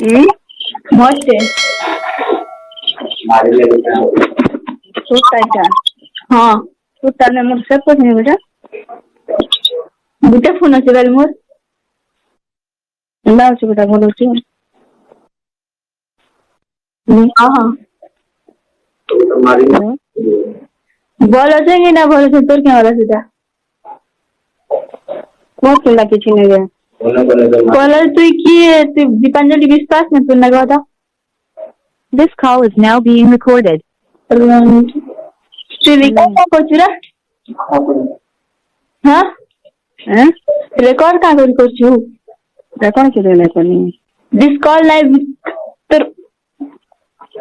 भोटे suit हाँ suit ने मोर सब कुछ नहीं बेटा दुटे फोन अच्छे बेल मोर ना अच्छे बेटा बोलो छी हाँ हाँ बोल अच्छे कि ना बोल अच्छे तोर क्या वाला सीधा कौन सुनना किसी नहीं गया कॉलर तू की दीपांजलि विश्वास में तू लगा था This call is now being recorded. तू रिकॉर्ड का कुछ ना हाँ हैं रिकॉर्ड का कुछ कौन के देने को नहीं दिस कॉल लाइव तर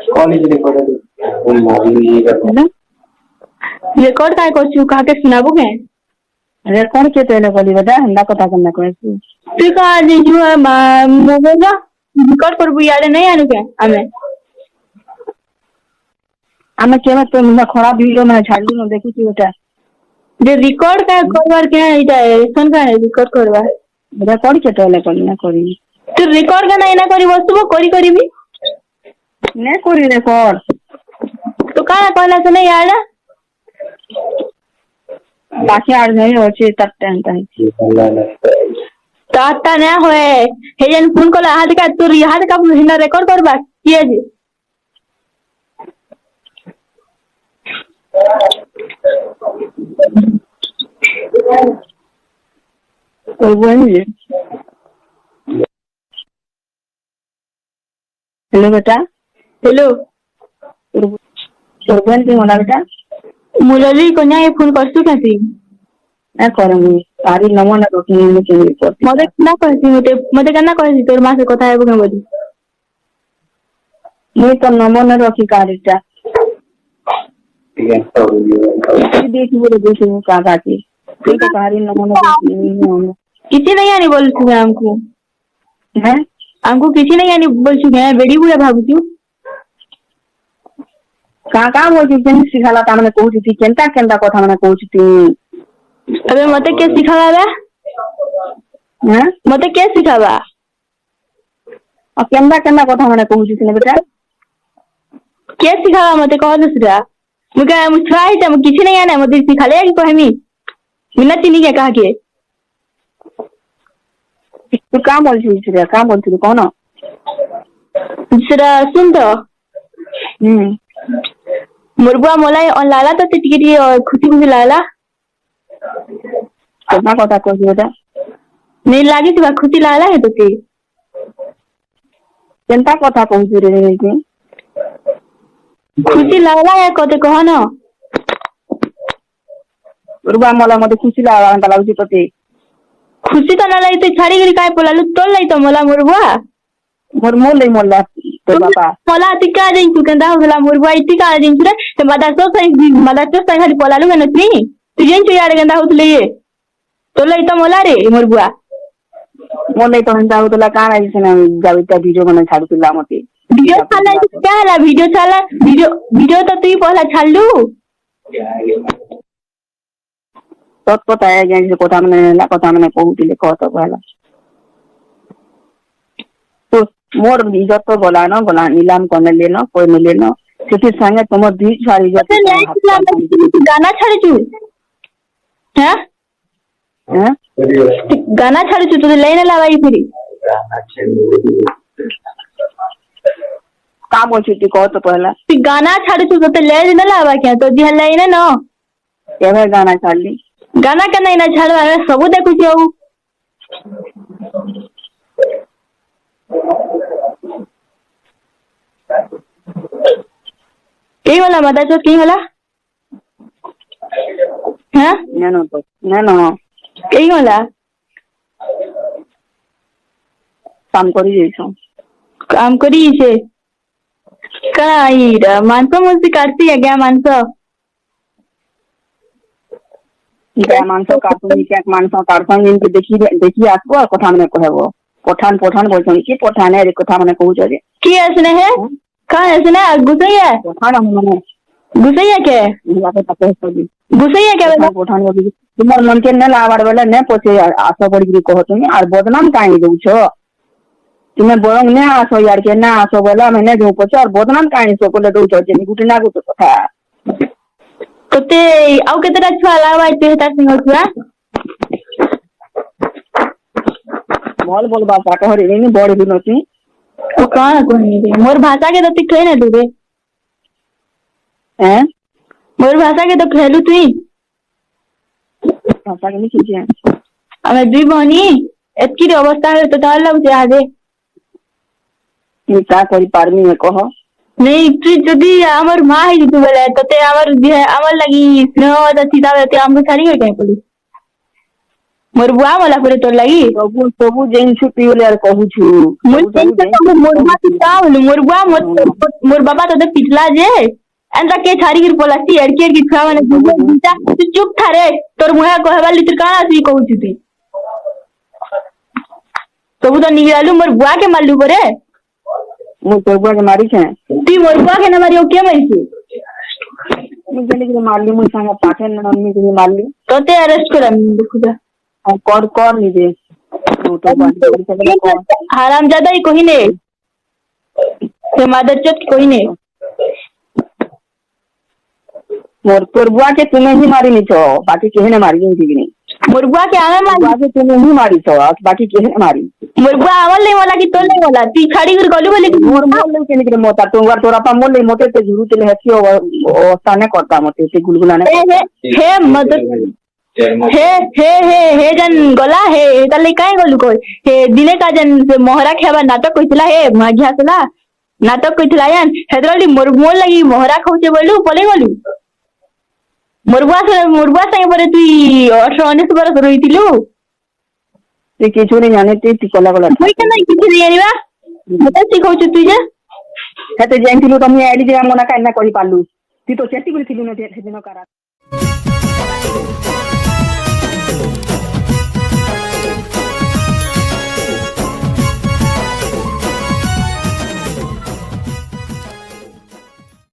कॉलेज रिकॉर्ड रिकॉर्ड का कुछ कहा के सुनाबो के अरे कौन के देने को नहीं बेटा हंदा कथा करना को ऐसे तू कहा जे जो है मोबाइल रिकॉर्ड कर बुई यार नहीं आनु के हमें हमें केवल तो मुझे खड़ा वीडियो में छाड़ दूँ देखी थी बेटा जे रिकॉर्ड का करवार के है इटा सुन का रिकॉर्ड करवार बेटा कौन के देने को नहीं करी तू रिकॉर्ड का नहीं ना करी वस्तु को करी करी भी नहीं करी रिकॉर्ड तो कहा कहला से नहीं यार बाकी आड़ नहीं होची तट्टे हंता ताता ना होए हे जन फोन को हाथ का तू हाथ का हिंदा रिकॉर्ड करबा किए जी कोई वो नहीं हेलो बेटा हेलो बहन की होना बेटा मुरली को ना ये फोन करसु कहती मैं करूँगी सारी नमूना रोटी में के मते ना कहती मते करना कहती तोर मां से कथा है बोके बोली मैं तो नमूना रोटी कारिटा देखी बोले देखी वो कहाँ बाकी ठीक है सारी नमूना रोटी किसी नहीं आनी बोल चुके हमको हैं हमको किसी नहीं आनी बोल चुके हैं बेड़ी बुआ भागू क्यों कहाँ बोलती थी सिखाला था मैंने कहूँ थी केंता केंता कथा मैंने कहूँ थी अबे मते क्या सिखावा हैं मते क्या सिखावा और केंता केंता कथा मैंने कहूँ थी ना बेटा क्या सिखावा मते कह दूसरा मुझे मुझे था किसी नहीं आना मते सिखा ले कि कहमी बिना चीनी के कहा के तू कहाँ बोलती थी कहाँ बोलती थी कौन दूसरा सुन तो मुर्गा मोलाई और लाला तो टिकटी और खुशी खुशी लाला कितना कथा कहती बेटा नहीं लागी थी खुशी लाला है तो के केंता कथा कहती रे थी खुशी लाला है कते कह ना रुबा मला मते खुशी लागला लाଗୁଛି तोते खुशी तो ना लाई तो छाड़ी गिरी काय पोलालु तोल लाई तो मला मुर्गा मोर मोर ले मोला तो बाबा मला तिका देन तू केंदा होला मुर्गा इतिका देन रे ते मदार तो सही खाली पोलालु के नथनी तू जेन तू यार केंदा होतले ये तो लाई तो मला रे मुर्गा मोले तो हंदा होतला काना जिसने जाविता वीडियो बना छाड़ुला मते वीडियो छाला क्या हला वीडियो छाला वीडियो तो तू पहला छाड़लु तो पता है जे कोथा मैंने कहूतिले कहत कहला तो मोर इज्जत तो बोला ना बोला नीलाम करने लेना कोई नहीं लेना क्योंकि संगे तुम दी सारी इज्जत गाना छाड़े तू हैं हैं गाना छाड़े तू तो लेने लावाई फिर का बोलती थी कह तो पहला तू गाना छाड़े तू तो ले न लावा क्या तो दिहल लेने न केवे गाना छाड़ ली गाना के नहीं ना छाड़वा सब देखु छी कई वाला मदा चो कई वाला हैं न कई वाला काम करी जैसो काम करी छे काईरा मानसो मुझे काटती है क्या मानसो मानसो काटुनी क्या मानसो काटसन जिनके देखी आसबो कथा मने कहबो पठान बोलछन की पठान है कथा मने कहू जे की असने है का असने गुसैया पठान मने गुसैया के लागे पते सजी गुसैया के बेटा पठान बोली तुमर मन के न लावार वाला न पोछे आसो पड़ी कहतनी और बदनाम काई दउ छो ତୁମେ ବରଂ ନା ଆସ ଇଆଡ କେ ନା ଆସ ବୋଇଲେ ଆମେ ନାଇଁ ଯାଉ ପଛେ ଆଉ ବଦନାମ କାହିଁ ସକଲେ ଦଉଛ ଯେ ଗୁଟେ ନା ଗୁଟେ କଥା ତୋତେ ଆଉ କେତେଟା ଛୁଆ ଲାଗବା ତୁ ହେତା ସିଙ୍ଗ ଛୁଆ ଭଲ ଭଲ ବାପା କହରେ ଏନି ବଡ ଦିନ ଅଛି ତୁ କଣ କହିବି ମୋର ଭାଷା କେ ତତେ ଖେଇ ନା ତୁବେ ମୋର ଭାଷା କେ ତ ଖେଲୁ ତୁଇ ବାପା କେମିତି କିଛି ଆମେ ଦୁଇ ଭଉଣୀ ଏତକି ଅବସ୍ଥା ତ ତାର ଲାଗୁଛି ଆଦେ ମୁଁ କା କରିପାରିବି କହ नहीं तू जदि आमर माँ है तू बोले तते आमर लगी स्नेह दती तावे हमको छाड़ी गई कहीं पड़ी मोर बुआ मला करे तोर लगी ସବୁ ସବୁ ଜିନିଷ ତୁ ବୋଲେ କହୁଛୁ मोर बुआ किता बोले मोर बाबा तते पिटला जे एंता के छाड़ी गिर पलासी एड़के की छुआ माने तू चुप था रे तोर मुहा कहबा लितर काना सी कहू छु सब तो निगरालू मोर बुआ के मारलू करे ମୁଁ ତୋ ବୁଆକେ ମାରିଛେ तू मोर बुआ के ना मारियो के मारिसी ମୁଁ ଯେମିତି ମାରଲି ମୁଁ ସାଙ୍ଗେ ପାଖେ ମୁଁ ମାରଲି तते अरेस्ट करम देखुदा ଆଉ କର ନିଜେ ତୁ ତ हराम ज्यादा ही कोई नहीं से मादर चोट कोई नहीं ମୋର ତୋର ବୁଆକେ ତୁମେ ହିଁ ମାରିନିଛ ବାକି କେହି ନା ମାରି ଯେମିତି କି मोर बुआ के आवे मार ବୁଆକେ ତୁମେ ହିଁ ମାରିଛ ଆଉ ବାକି କେହି ନା ମାରି मोर बुआ आवल नहीं वाला कि तो नहीं वाला ती छाड़ी कर गलू बोले ମୋର ମୋର ଲାଗି କେମିତି ମତା ତୋର ତୋର ବାପା ମୋର ଲାଗି ମତେ ଝୁରୁଥିଲେ ହେତି ଅବସ୍ଥା ନାଇଁ କରତା ମତେ ସେ ଗୁଲଗୁଲା ନାଇଁ हे मदर हे जन गला हे ताले काहे गलू कोई हे दिने का जन से मोहरा खेबा नाटक कइतला हे माघिया सला नाटक कइतला यान हेदरली मोर लगी मोहरा खाउचे बोलू पले गलू मोर बुआ संगे परे तू 18-19 बरस रहितिलु ସେ କିଛି ନାଇଁ ଜାନେ ତେ କଲା କଲା मुई के नहीं किछि जानिबा मते सिखाउछु तू जे ହେତେ ଯାଇଥିଲୁ ତମେ ଆଇଲି ଯେ ମନା କାଇଁ ନା କହି ପାରିଲୁ ତୁ ତ ଚେଷ୍ଟି କରିଥିଲୁ ନା ସେଦିନ କାରା